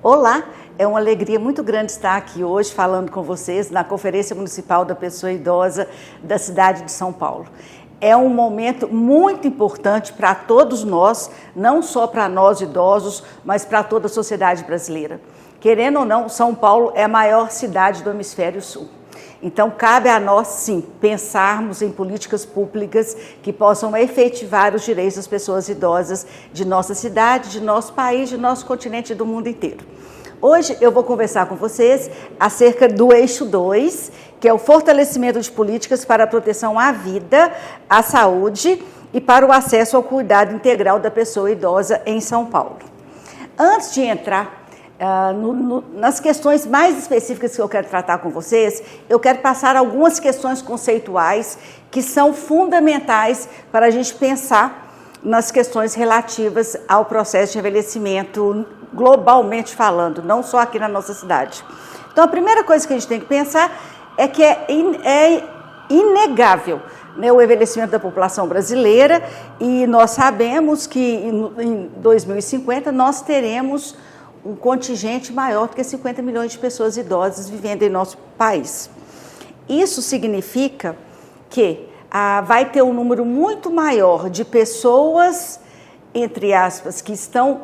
Olá, é uma alegria muito grande estar aqui hoje falando com vocês na Conferência Municipal da Pessoa Idosa da cidade de São Paulo. É um momento muito importante para todos nós, não só para nós idosos, mas para toda a sociedade brasileira. Querendo ou não, São Paulo é a maior cidade do Hemisfério Sul. Então, cabe a nós, sim, pensarmos em políticas públicas que possam efetivar os direitos das pessoas idosas de nossa cidade, de nosso país, de nosso continente e do mundo inteiro. Hoje eu vou conversar com vocês acerca do eixo 2, que é o fortalecimento de políticas para a proteção à vida, à saúde e para o acesso ao cuidado integral da pessoa idosa em São Paulo. Antes de entrar nas questões mais específicas que eu quero tratar com vocês, eu quero passar algumas questões conceituais que são fundamentais para a gente pensar nas questões relativas ao processo de envelhecimento, globalmente falando, não só aqui na nossa cidade. Então, a primeira coisa que a gente tem que pensar é que é inegável, né, o envelhecimento da população brasileira, e nós sabemos que em 2050 nós teremos um contingente maior do que 50 milhões de pessoas idosas vivendo em nosso país. Isso significa que vai ter um número muito maior de pessoas, entre aspas, que estão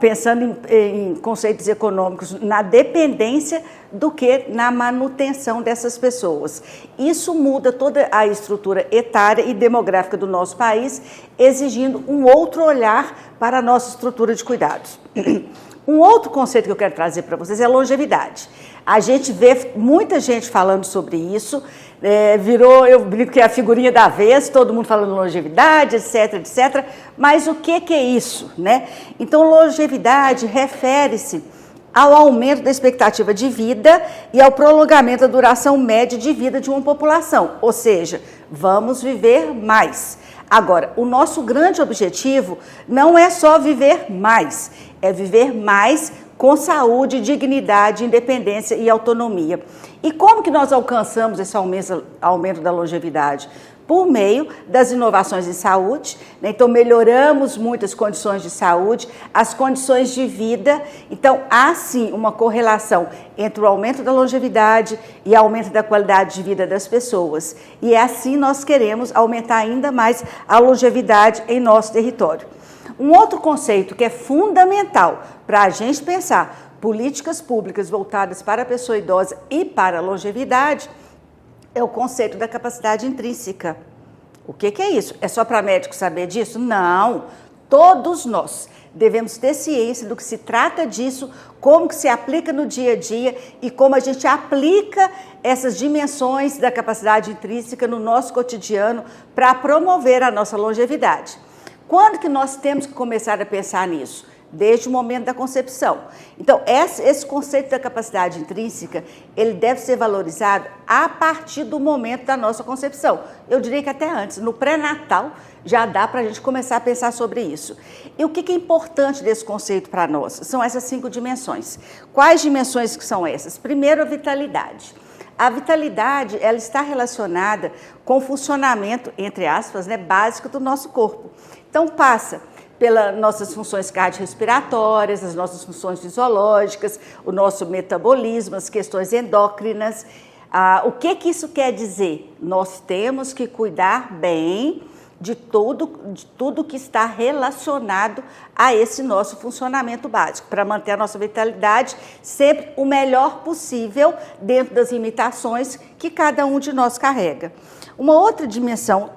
pensando em conceitos econômicos na dependência do que na manutenção dessas pessoas. Isso muda toda a estrutura etária e demográfica do nosso país, exigindo um outro olhar para a nossa estrutura de cuidados. Um outro conceito que eu quero trazer para vocês é longevidade. A gente vê muita gente falando sobre isso, eu brinco que é a figurinha da vez, todo mundo falando longevidade, etc, etc. Mas o que é isso, né? Então, longevidade refere-se ao aumento da expectativa de vida e ao prolongamento da duração média de vida de uma população, ou seja, vamos viver mais. Agora, o nosso grande objetivo não é só viver mais, é viver mais com saúde, dignidade, independência e autonomia. E como que nós alcançamos esse aumento da longevidade? Por meio das inovações em saúde, né? Então melhoramos muitas condições de saúde, as condições de vida. Então há sim uma correlação entre o aumento da longevidade e o aumento da qualidade de vida das pessoas. E é assim nós queremos aumentar ainda mais a longevidade em nosso território. Um outro conceito que é fundamental para a gente pensar políticas públicas voltadas para a pessoa idosa e para a longevidade é o conceito da capacidade intrínseca. O que é isso? É só para médico saber disso? Não. Todos nós devemos ter ciência do que se trata disso, como que se aplica no dia a dia e como a gente aplica essas dimensões da capacidade intrínseca no nosso cotidiano para promover a nossa longevidade. Quando que nós temos que começar a pensar nisso? Desde o momento da concepção. Então, esse conceito da capacidade intrínseca, ele deve ser valorizado a partir do momento da nossa concepção. Eu diria que até antes, no pré-natal, já dá para a gente começar a pensar sobre isso. E o que é importante desse conceito para nós? São essas 5 dimensões. Quais dimensões que são essas? Primeiro, a vitalidade. A vitalidade, ela está relacionada com o funcionamento, entre aspas, né, básico do nosso corpo. Então, passa pelas nossas funções cardiorrespiratórias, as nossas funções fisiológicas, o nosso metabolismo, as questões endócrinas. O que isso quer dizer? Nós temos que cuidar bem de tudo que está relacionado a esse nosso funcionamento básico, para manter a nossa vitalidade sempre o melhor possível dentro das limitações que cada um de nós carrega. Uma outra dimensão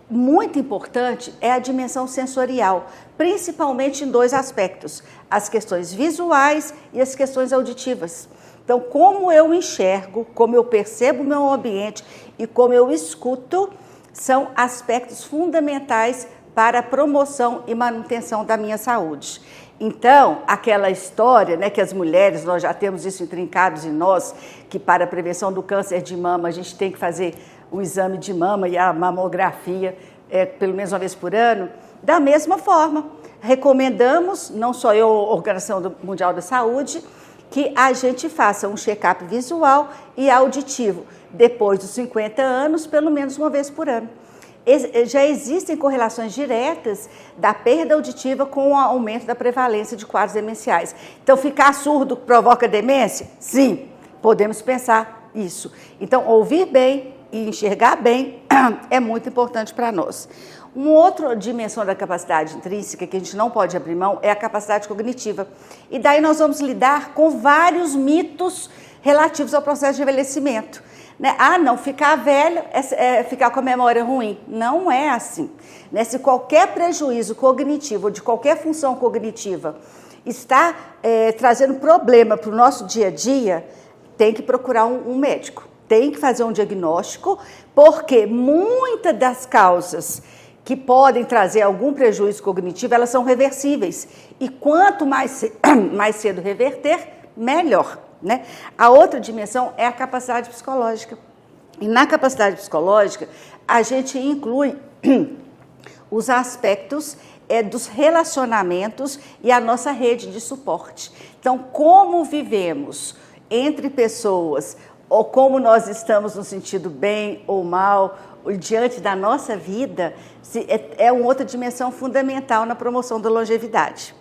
muito importante é a dimensão sensorial, principalmente em 2 aspectos, as questões visuais e as questões auditivas. Então, como eu enxergo, como eu percebo o meu ambiente e como eu escuto, são aspectos fundamentais para a promoção e manutenção da minha saúde. Então, aquela história, né, que as mulheres, nós já temos isso intrincados em nós, que para a prevenção do câncer de mama a gente tem que fazer o exame de mama e a mamografia pelo menos uma vez por ano. Da mesma forma, recomendamos, não só eu, a Organização Mundial da Saúde, que a gente faça um check-up visual e auditivo depois dos 50 anos, pelo menos uma vez por ano. Já existem correlações diretas da perda auditiva com o aumento da prevalência de quadros demenciais. Então, ficar surdo provoca demência? Sim, podemos pensar isso. Então, ouvir bem e enxergar bem é muito importante para nós. Uma outra dimensão da capacidade intrínseca que a gente não pode abrir mão é a capacidade cognitiva. E daí nós vamos lidar com vários mitos relativos ao processo de envelhecimento. Ah, não, ficar velho é ficar com a memória ruim. Não é assim. Se qualquer prejuízo cognitivo ou de qualquer função cognitiva está trazendo problema para o nosso dia a dia, tem que procurar um médico. Tem que fazer um diagnóstico, porque muitas das causas que podem trazer algum prejuízo cognitivo, elas são reversíveis. E quanto mais cedo reverter, melhor. A outra dimensão é a capacidade psicológica. E na capacidade psicológica, a gente inclui os aspectos dos relacionamentos e a nossa rede de suporte. Então, como vivemos entre pessoas, ou como nós estamos no sentido bem ou mal, diante da nossa vida, é uma outra dimensão fundamental na promoção da longevidade.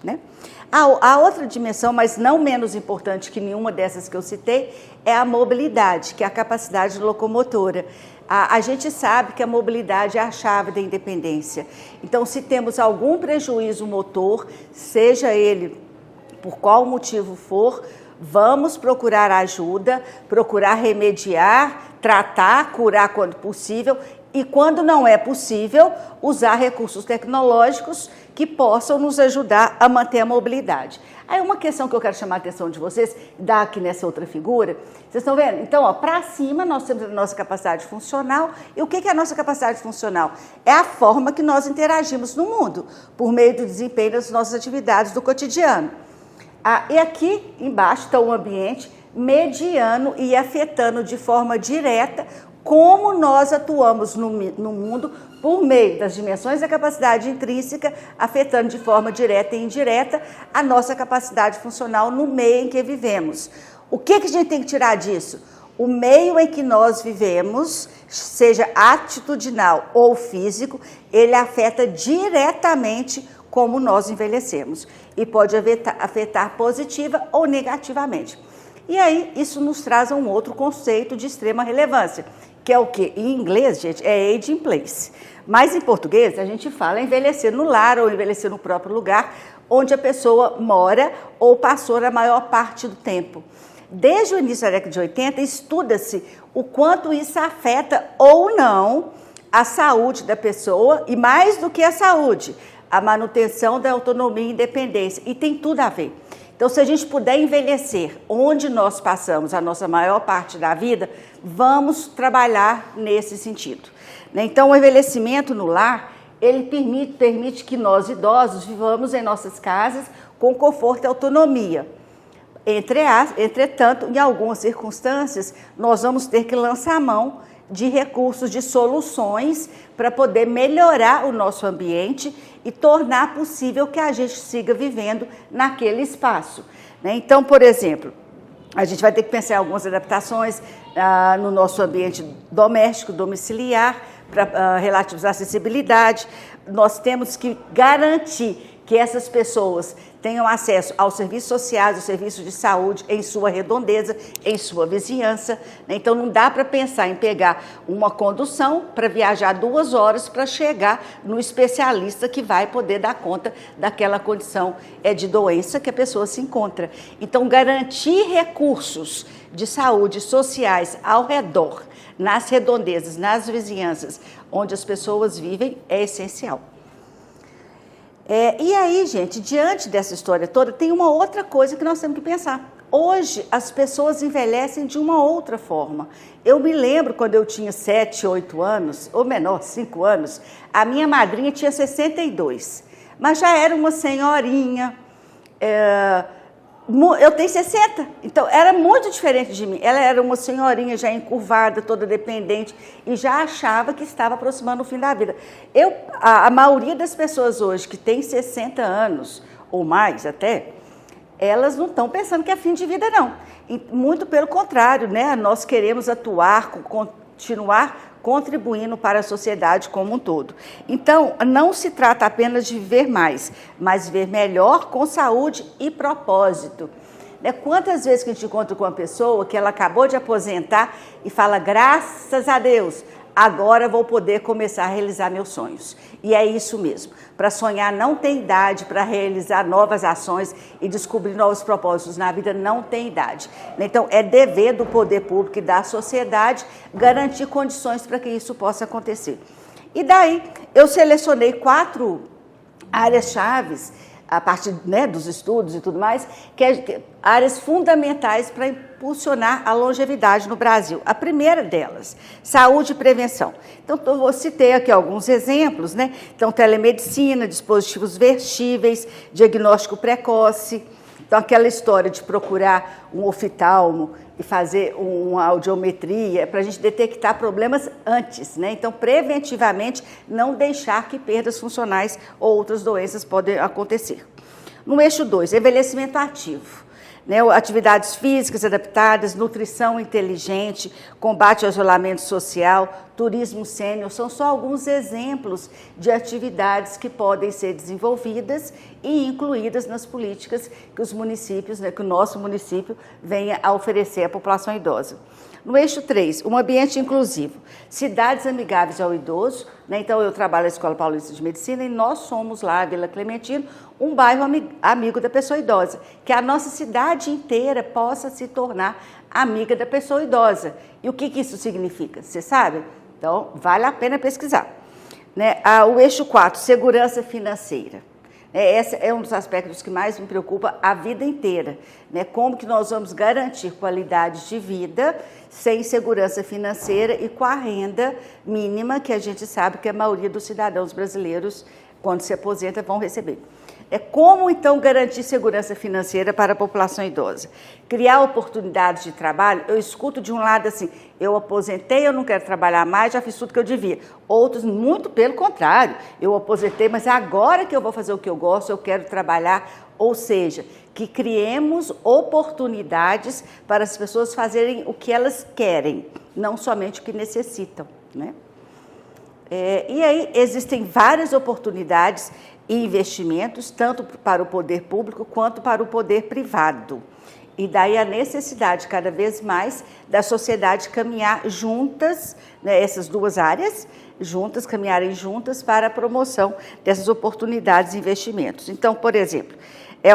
A outra dimensão, mas não menos importante que nenhuma dessas que eu citei, é a mobilidade, que é a capacidade locomotora. A gente sabe que a mobilidade é a chave da independência. Então, se temos algum prejuízo motor, seja ele por qual motivo for, vamos procurar ajuda, procurar remediar, tratar, curar quando possível e, quando não é possível, usar recursos tecnológicos que possam nos ajudar a manter a mobilidade. Aí uma questão que eu quero chamar a atenção de vocês, dá aqui nessa outra figura, vocês estão vendo? Então, para cima nós temos a nossa capacidade funcional. E o que é a nossa capacidade funcional? É a forma que nós interagimos no mundo, por meio do desempenho das nossas atividades do cotidiano. E aqui embaixo está o ambiente mediando e afetando de forma direta como nós atuamos no mundo por meio das dimensões da capacidade intrínseca, afetando de forma direta e indireta a nossa capacidade funcional no meio em que vivemos. O que a gente tem que tirar disso? O meio em que nós vivemos, seja atitudinal ou físico, ele afeta diretamente como nós envelhecemos e pode afetar positiva ou negativamente. E aí, isso nos traz um outro conceito de extrema relevância, que é o quê? Em inglês, gente, é age in place. Mas em português, a gente fala envelhecer no lar ou envelhecer no próprio lugar onde a pessoa mora ou passou a maior parte do tempo. Desde o início da década de 80, estuda-se o quanto isso afeta ou não a saúde da pessoa e, mais do que a saúde, a manutenção da autonomia e independência. E tem tudo a ver. Então, se a gente puder envelhecer onde nós passamos a nossa maior parte da vida, vamos trabalhar nesse sentido. Então, o envelhecimento no lar, ele permite que nós, idosos, vivamos em nossas casas com conforto e autonomia. Entretanto, em algumas circunstâncias, nós vamos ter que lançar mão de recursos, de soluções para poder melhorar o nosso ambiente e tornar possível que a gente siga vivendo naquele espaço. Então, por exemplo, a gente vai ter que pensar em algumas adaptações no nosso ambiente doméstico, domiciliar, relativos à acessibilidade. Nós temos que garantir que essas pessoas tenham acesso aos serviços sociais, aos serviços de saúde em sua redondeza, em sua vizinhança. Então, não dá para pensar em pegar uma condução para viajar 2 horas para chegar no especialista que vai poder dar conta daquela condição de doença que a pessoa se encontra. Então, garantir recursos de saúde sociais ao redor, nas redondezas, nas vizinhanças onde as pessoas vivem, é essencial. E aí, gente, diante dessa história toda, tem uma outra coisa que nós temos que pensar. Hoje, as pessoas envelhecem de uma outra forma. Eu me lembro quando eu tinha 7, 8 anos, ou menor, 5 anos, a minha madrinha tinha 62, mas já era uma senhorinha. Eu tenho 60, então era muito diferente de mim. Ela era uma senhorinha já encurvada, toda dependente, e já achava que estava aproximando o fim da vida. A maioria das pessoas hoje que tem 60 anos, ou mais até, elas não estão pensando que é fim de vida, não. E muito pelo contrário, né? Nós queremos atuar continuar contribuindo para a sociedade como um todo. Então, não se trata apenas de viver mais, mas viver melhor com saúde e propósito. Quantas vezes que a gente encontra com uma pessoa que ela acabou de aposentar e fala, graças a Deus, agora vou poder começar a realizar meus sonhos. E é isso mesmo. Para sonhar não tem idade, para realizar novas ações e descobrir novos propósitos na vida não tem idade. Então, é dever do poder público e da sociedade garantir condições para que isso possa acontecer. E daí, eu selecionei 4 áreas-chaves, a partir dos estudos e tudo mais, áreas fundamentais para impulsionar a longevidade no Brasil. A primeira delas, saúde e prevenção. Então, eu citei aqui alguns exemplos, né? Então, telemedicina, dispositivos vestíveis, diagnóstico precoce. Então, aquela história de procurar um oftalmo e fazer uma audiometria para a gente detectar problemas antes, né? Então, preventivamente, não deixar que perdas funcionais ou outras doenças podem acontecer. No eixo 2, envelhecimento ativo. Atividades físicas adaptadas, nutrição inteligente, combate ao isolamento social, turismo sênior, são só alguns exemplos de atividades que podem ser desenvolvidas e incluídas nas políticas que os municípios, que o nosso município venha a oferecer à população idosa. No eixo 3, um ambiente inclusivo, cidades amigáveis ao idoso, então eu trabalho na Escola Paulista de Medicina e nós somos lá, a Vila Clementino, um bairro amigo da pessoa idosa, que a nossa cidade inteira possa se tornar amiga da pessoa idosa. E o que isso significa? Você sabe? Então, vale a pena pesquisar. O eixo 4, segurança financeira. Esse é um dos aspectos que mais me preocupa a vida inteira. Como que nós vamos garantir qualidade de vida sem segurança financeira e com a renda mínima que a gente sabe que a maioria dos cidadãos brasileiros, quando se aposenta, vão receber. Como, então, garantir segurança financeira para a população idosa? Criar oportunidades de trabalho. Eu escuto de um lado assim, eu aposentei, eu não quero trabalhar mais, já fiz tudo que eu devia. Outros, muito pelo contrário, eu aposentei, mas agora que eu vou fazer o que eu gosto, eu quero trabalhar. Ou seja, que criemos oportunidades para as pessoas fazerem o que elas querem, não somente o que necessitam, né? E aí existem várias oportunidades e investimentos, tanto para o poder público quanto para o poder privado. E daí a necessidade cada vez mais da sociedade caminhar juntas, essas duas áreas, caminharem juntas para a promoção dessas oportunidades e investimentos. Então, por exemplo,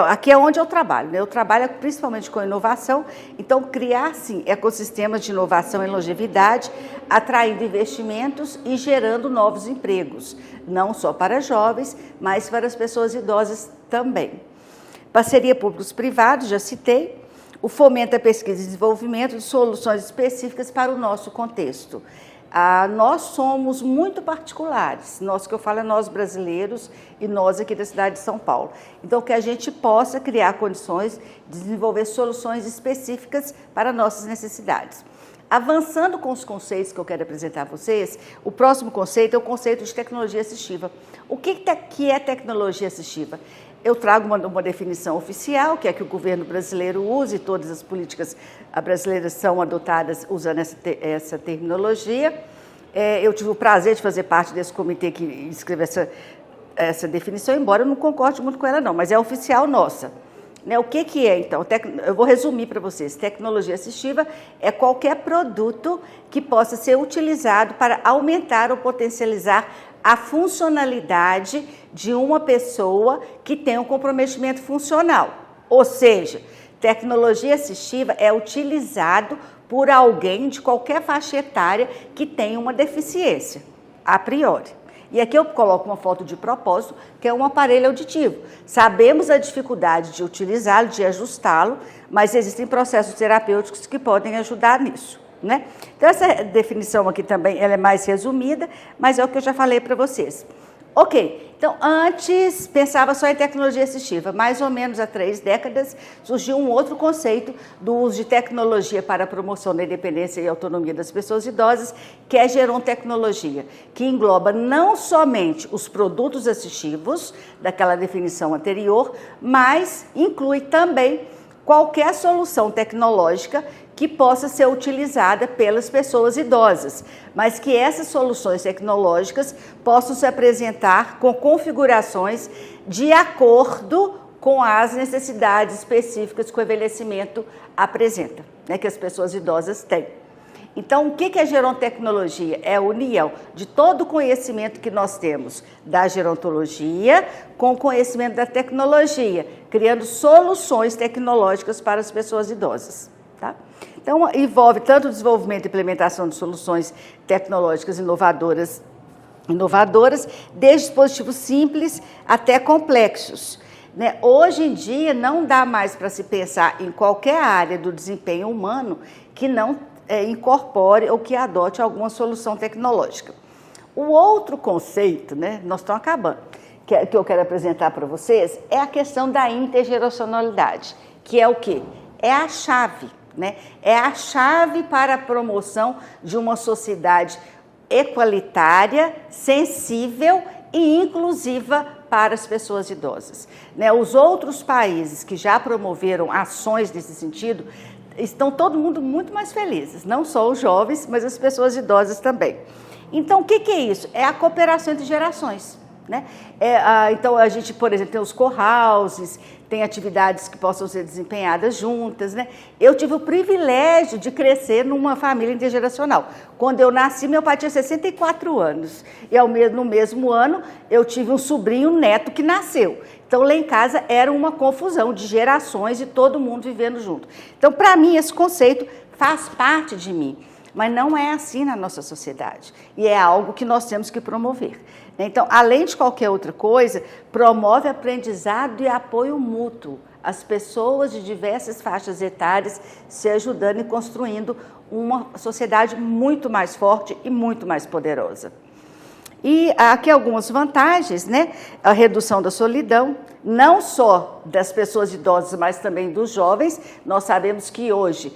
aqui é onde eu trabalho, eu trabalho principalmente com inovação, então criar, sim, ecossistemas de inovação e longevidade, atraindo investimentos e gerando novos empregos, não só para jovens, mas para as pessoas idosas também. Parceria públicos-privados, já citei, o fomento da pesquisa e desenvolvimento de soluções específicas para o nosso contexto. Nós somos muito particulares, nós que eu falo é nós brasileiros e nós aqui da cidade de São Paulo. Então, que a gente possa criar condições de desenvolver soluções específicas para nossas necessidades. Avançando com os conceitos que eu quero apresentar a vocês, o próximo conceito é o conceito de tecnologia assistiva. O que é tecnologia assistiva? Eu trago uma definição oficial, que é que o governo brasileiro usa e todas as políticas brasileiras são adotadas usando essa terminologia. Eu tive o prazer de fazer parte desse comitê que escreveu essa definição, embora eu não concorde muito com ela não, mas é oficial nossa. O que é, então? Eu vou resumir para vocês. Tecnologia assistiva é qualquer produto que possa ser utilizado para aumentar ou potencializar a funcionalidade de uma pessoa que tem um comprometimento funcional. Ou seja, tecnologia assistiva é utilizado por alguém de qualquer faixa etária que tem uma deficiência, a priori. E aqui eu coloco uma foto de propósito, que é um aparelho auditivo. Sabemos a dificuldade de utilizá-lo, de ajustá-lo, mas existem processos terapêuticos que podem ajudar nisso. Então, essa definição aqui também ela é mais resumida, mas é o que eu já falei para vocês. Ok, então antes pensava só em tecnologia assistiva, mais ou menos há 3 décadas surgiu um outro conceito do uso de tecnologia para a promoção da independência e autonomia das pessoas idosas, que é gerontecnologia, que engloba não somente os produtos assistivos, daquela definição anterior, mas inclui também qualquer solução tecnológica que possa ser utilizada pelas pessoas idosas, mas que essas soluções tecnológicas possam se apresentar com configurações de acordo com as necessidades específicas que o envelhecimento apresenta, né, que as pessoas idosas têm. Então, o que é gerontecnologia? É a união de todo o conhecimento que nós temos da gerontologia com o conhecimento da tecnologia, criando soluções tecnológicas para as pessoas idosas. Tá? Então, envolve tanto o desenvolvimento e implementação de soluções tecnológicas inovadoras, desde dispositivos simples até complexos. Né? Hoje em dia, não dá mais para se pensar em qualquer área do desempenho humano que não incorpore ou que adote alguma solução tecnológica. O outro conceito, né, nós estamos acabando, que eu quero apresentar para vocês, é a questão da intergeracionalidade, que é o quê? É a chave, né? É a chave para a promoção de uma sociedade equalitária, sensível e inclusiva para as pessoas idosas. Né? Os outros países que já promoveram ações nesse sentido estão todo mundo muito mais felizes, não só os jovens, mas as pessoas idosas também. Então, o que é isso? É a cooperação entre gerações. Né? Então, a gente, por exemplo, tem os co-houses, tem atividades que possam ser desempenhadas juntas. Né? Eu tive o privilégio de crescer numa família intergeracional. Quando eu nasci, meu pai tinha 64 anos. E no mesmo ano, eu tive um sobrinho neto que nasceu. Então, lá em casa era uma confusão de gerações e todo mundo vivendo junto. Então, para mim, esse conceito faz parte de mim. Mas não é assim na nossa sociedade. E é algo que nós temos que promover. Então, além de qualquer outra coisa, promove aprendizado e apoio mútuo. As pessoas de diversas faixas etárias se ajudando e construindo uma sociedade muito mais forte e muito mais poderosa. E aqui algumas vantagens, né? A redução da solidão, não só das pessoas idosas, mas também dos jovens. Nós sabemos que hoje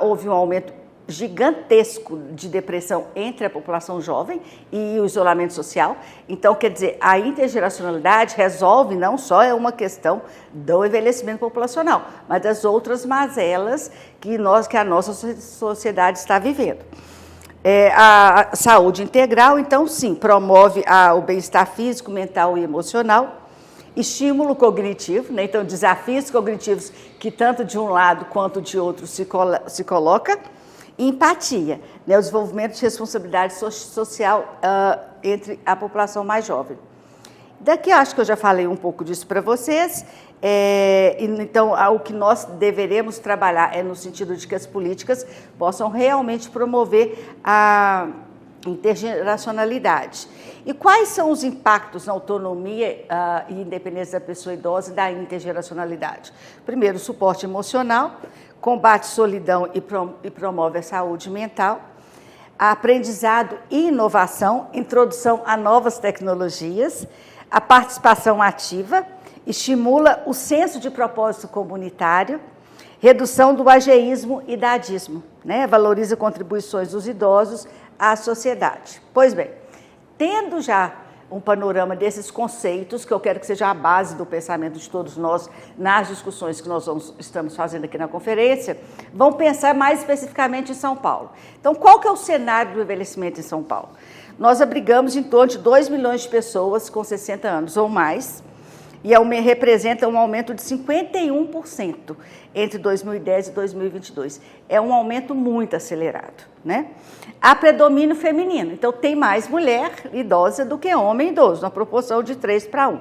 houve um aumento gigantesco de depressão entre a população jovem e o isolamento social. Então, quer dizer, a intergeracionalidade resolve não só uma questão do envelhecimento populacional, mas das outras mazelas que a nossa sociedade está vivendo. A saúde integral, então, sim, promove o bem-estar físico, mental e emocional, estímulo cognitivo, né? Então, desafios cognitivos que tanto de um lado quanto de outro se coloca, e empatia, né? O desenvolvimento de responsabilidade social entre a população mais jovem. Daqui eu acho que eu já falei um pouco disso para vocês. Então, o que nós deveremos trabalhar é no sentido de que as políticas possam realmente promover a intergeracionalidade. E quais são os impactos na autonomia e independência da pessoa idosa da intergeracionalidade? Primeiro, suporte emocional, combate solidão e promove a saúde mental, aprendizado e inovação, introdução a novas tecnologias, a participação ativa, estimula o senso de propósito comunitário, redução do ageísmo e dadismo, né? Valoriza contribuições dos idosos à sociedade. Pois bem, tendo já um panorama desses conceitos, que eu quero que seja a base do pensamento de todos nós nas discussões que nós estamos fazendo aqui na conferência, vamos pensar mais especificamente em São Paulo. Então, qual que é o cenário do envelhecimento em São Paulo? Nós abrigamos em torno de 2 milhões de pessoas com 60 anos ou mais, e representa um aumento de 51% entre 2010 e 2022. É um aumento muito acelerado, né? Há predomínio feminino, então tem mais mulher idosa do que homem idoso, na proporção de 3:1.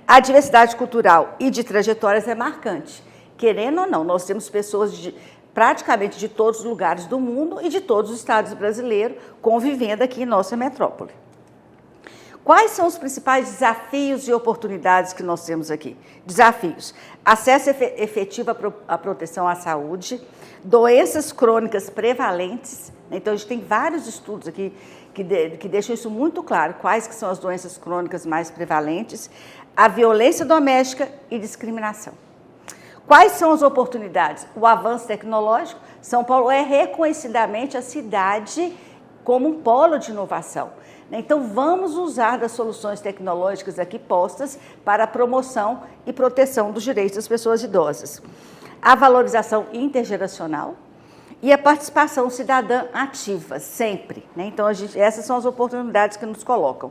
A diversidade cultural e de trajetórias é marcante. Querendo ou não, nós temos pessoas praticamente de todos os lugares do mundo e de todos os estados brasileiros convivendo aqui em nossa metrópole. Quais são os principais desafios e oportunidades que nós temos aqui? Desafios: acesso efetivo à proteção à saúde, doenças crônicas prevalentes. Então, a gente tem vários estudos aqui que deixam isso muito claro, quais que são as doenças crônicas mais prevalentes, a violência doméstica e discriminação. Quais são as oportunidades? O avanço tecnológico. São Paulo é reconhecidamente a cidade como um polo de inovação. Então, vamos usar das soluções tecnológicas aqui postas para a promoção e proteção dos direitos das pessoas idosas. A valorização intergeracional E a participação cidadã ativa, sempre, né? Então, essas são as oportunidades que nos colocam.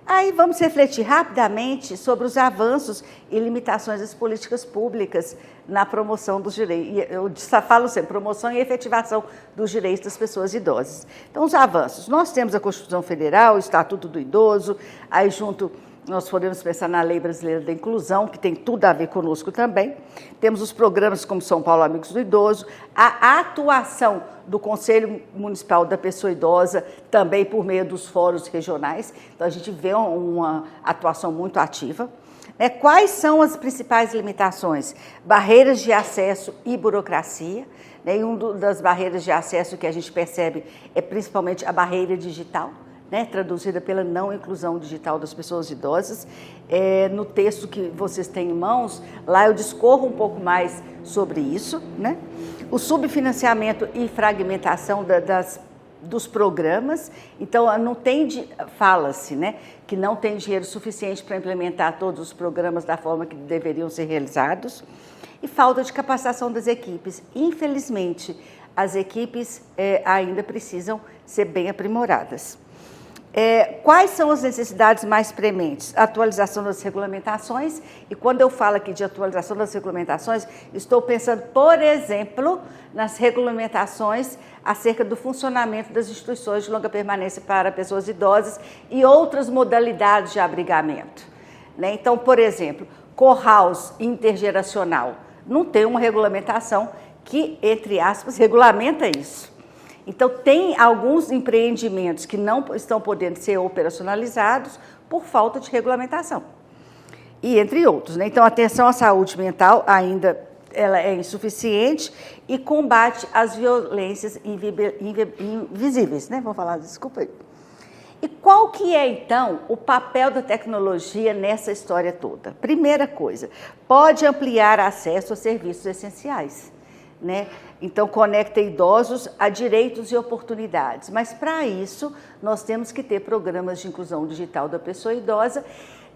Aí vamos refletir rapidamente sobre os avanços e limitações das políticas públicas na promoção dos direitos. Eu falo sempre, promoção e efetivação dos direitos das pessoas idosas. Então, os avanços. Nós temos a Constituição Federal, o Estatuto do Idoso, aí junto nós podemos pensar na Lei Brasileira da Inclusão, que tem tudo a ver conosco também. Temos os programas como São Paulo Amigos do Idoso, a atuação do Conselho Municipal da Pessoa Idosa, também por meio dos fóruns regionais. Então, a gente vê uma atuação muito ativa. Quais são as principais limitações? Barreiras de acesso e burocracia. E uma das barreiras de acesso que a gente percebe é principalmente a barreira digital, traduzida pela não inclusão digital das pessoas idosas. No texto que vocês têm em mãos, lá eu discorro um pouco mais sobre isso, O subfinanciamento e fragmentação dos programas. Então, fala-se, que não tem dinheiro suficiente para implementar todos os programas da forma que deveriam ser realizados. E falta de capacitação das equipes. Infelizmente, as equipes ainda precisam ser bem aprimoradas. Quais são as necessidades mais prementes? Atualização das regulamentações, e quando eu falo aqui de atualização das regulamentações, estou pensando, por exemplo, nas regulamentações acerca do funcionamento das instituições de longa permanência para pessoas idosas e outras modalidades de abrigamento. Então, por exemplo, co-house intergeracional, não tem uma regulamentação que, entre aspas, regulamenta isso. Então, tem alguns empreendimentos que não estão podendo ser operacionalizados por falta de regulamentação, e entre outros. Então, a atenção à saúde mental ainda ela é insuficiente e combate às violências invisíveis, Vou falar, desculpa aí. E qual que é, então, o papel da tecnologia nessa história toda? Primeira coisa, pode ampliar acesso a serviços essenciais, Então, conecta idosos a direitos e oportunidades. Mas, para isso, nós temos que ter programas de inclusão digital da pessoa idosa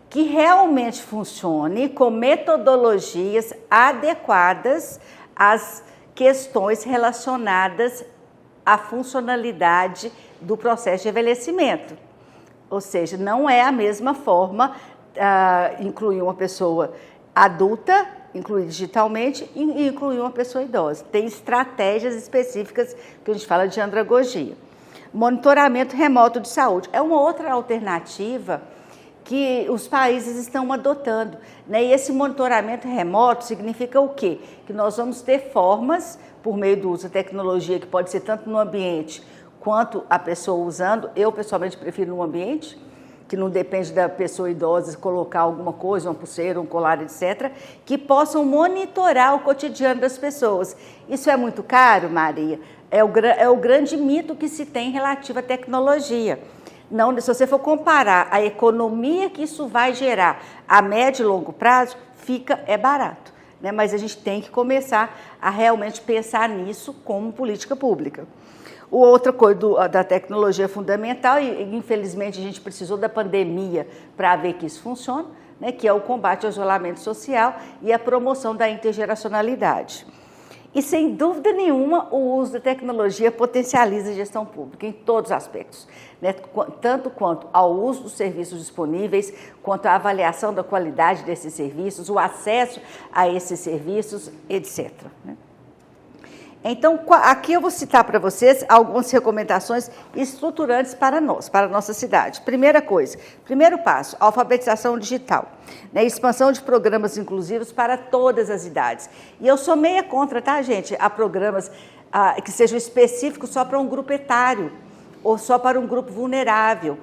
que realmente funcione com metodologias adequadas às questões relacionadas à funcionalidade do processo de envelhecimento. Ou seja, não é a mesma forma incluir uma pessoa adulta, incluir digitalmente e incluir uma pessoa idosa. Tem estratégias específicas que a gente fala de andragogia. Monitoramento remoto de saúde é uma outra alternativa que os países estão adotando. E esse monitoramento remoto significa o quê? Que nós vamos ter formas, por meio do uso da tecnologia, que pode ser tanto no ambiente quanto a pessoa usando. Eu, pessoalmente, prefiro no ambiente, que não depende da pessoa idosa colocar alguma coisa, uma pulseira, um colar, etc., que possam monitorar o cotidiano das pessoas. Isso é muito caro, Maria? É o grande mito que se tem relativo à tecnologia. Não, se você for comparar a economia que isso vai gerar a médio e longo prazo, é barato. Mas a gente tem que começar a realmente pensar nisso como política pública. Outra coisa da tecnologia fundamental, e infelizmente a gente precisou da pandemia para ver que isso funciona, que é o combate ao isolamento social e a promoção da intergeracionalidade. E, sem dúvida nenhuma, o uso da tecnologia potencializa a gestão pública em todos os aspectos, tanto quanto ao uso dos serviços disponíveis, quanto à avaliação da qualidade desses serviços, o acesso a esses serviços, etc. Então, aqui eu vou citar para vocês algumas recomendações estruturantes para nós, para a nossa cidade. Primeira coisa, primeiro passo, alfabetização digital, expansão de programas inclusivos para todas as idades. E eu sou meia contra, tá, gente, a programas que sejam específicos só para um grupo etário ou só para um grupo vulnerável.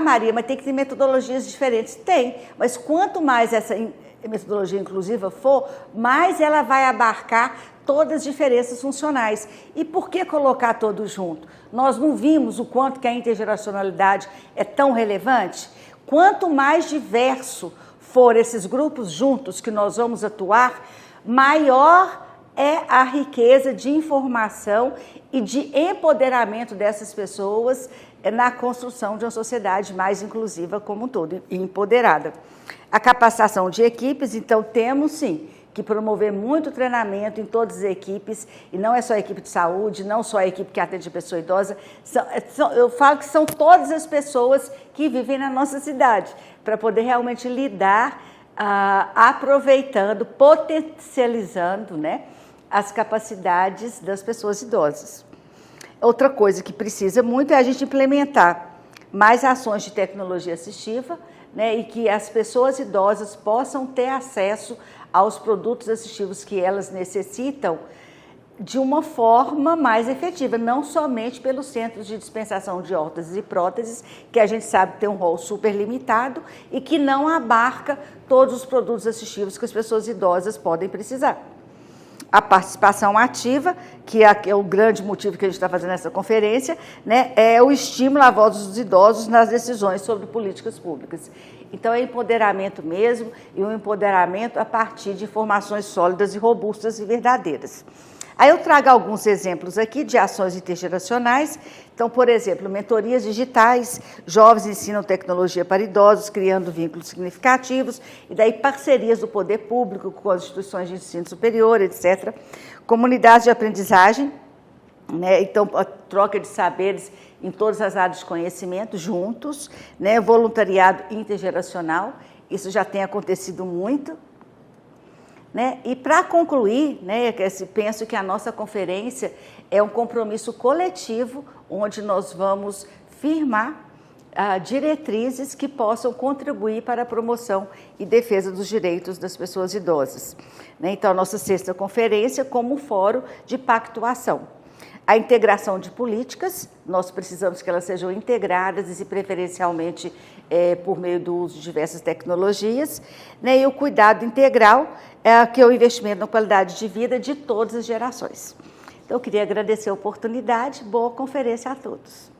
Maria, mas tem que ter metodologias diferentes. Tem, mas quanto mais essa metodologia inclusiva for, mais ela vai abarcar todas as diferenças funcionais. E por que colocar todos junto? Nós não vimos o quanto que a intergeracionalidade é tão relevante? Quanto mais diverso for esses grupos juntos que nós vamos atuar, maior é a riqueza de informação e de empoderamento dessas pessoas na construção de uma sociedade mais inclusiva como um todo, e empoderada. A capacitação de equipes, então, temos sim que promover muito treinamento em todas as equipes, e não é só a equipe de saúde, não só a equipe que atende a pessoa idosa, eu falo que são todas as pessoas que vivem na nossa cidade, para poder realmente lidar, aproveitando, potencializando, né, as capacidades das pessoas idosas. Outra coisa que precisa muito é a gente implementar mais ações de tecnologia assistiva, né, e que as pessoas idosas possam ter acesso aos produtos assistivos que elas necessitam de uma forma mais efetiva, não somente pelos centros de dispensação de órteses e próteses, que a gente sabe que tem um rol super limitado e que não abarca todos os produtos assistivos que as pessoas idosas podem precisar. A participação ativa, que é o grande motivo que a gente está fazendo essa conferência, né, é o estímulo à voz dos idosos nas decisões sobre políticas públicas. Então, é empoderamento mesmo, e um empoderamento a partir de informações sólidas e robustas e verdadeiras. Aí eu trago alguns exemplos aqui de ações intergeracionais. Então, por exemplo, mentorias digitais, jovens ensinam tecnologia para idosos, criando vínculos significativos, e daí parcerias do poder público com as instituições de ensino superior, etc. Comunidades de aprendizagem, né? Então, a troca de saberes em todas as áreas de conhecimento, juntos, né? Voluntariado intergeracional, isso já tem acontecido muito. Né? E para concluir, né, penso que a nossa conferência é um compromisso coletivo, onde nós vamos firmar diretrizes que possam contribuir para a promoção e defesa dos direitos das pessoas idosas. Né? Então, a nossa sexta conferência como um fórum de pactuação. A integração de políticas, nós precisamos que elas sejam integradas e preferencialmente por meio do uso de diversas tecnologias, né? E o cuidado integral, que é o investimento na qualidade de vida de todas as gerações. Então, eu queria agradecer a oportunidade, boa conferência a todos.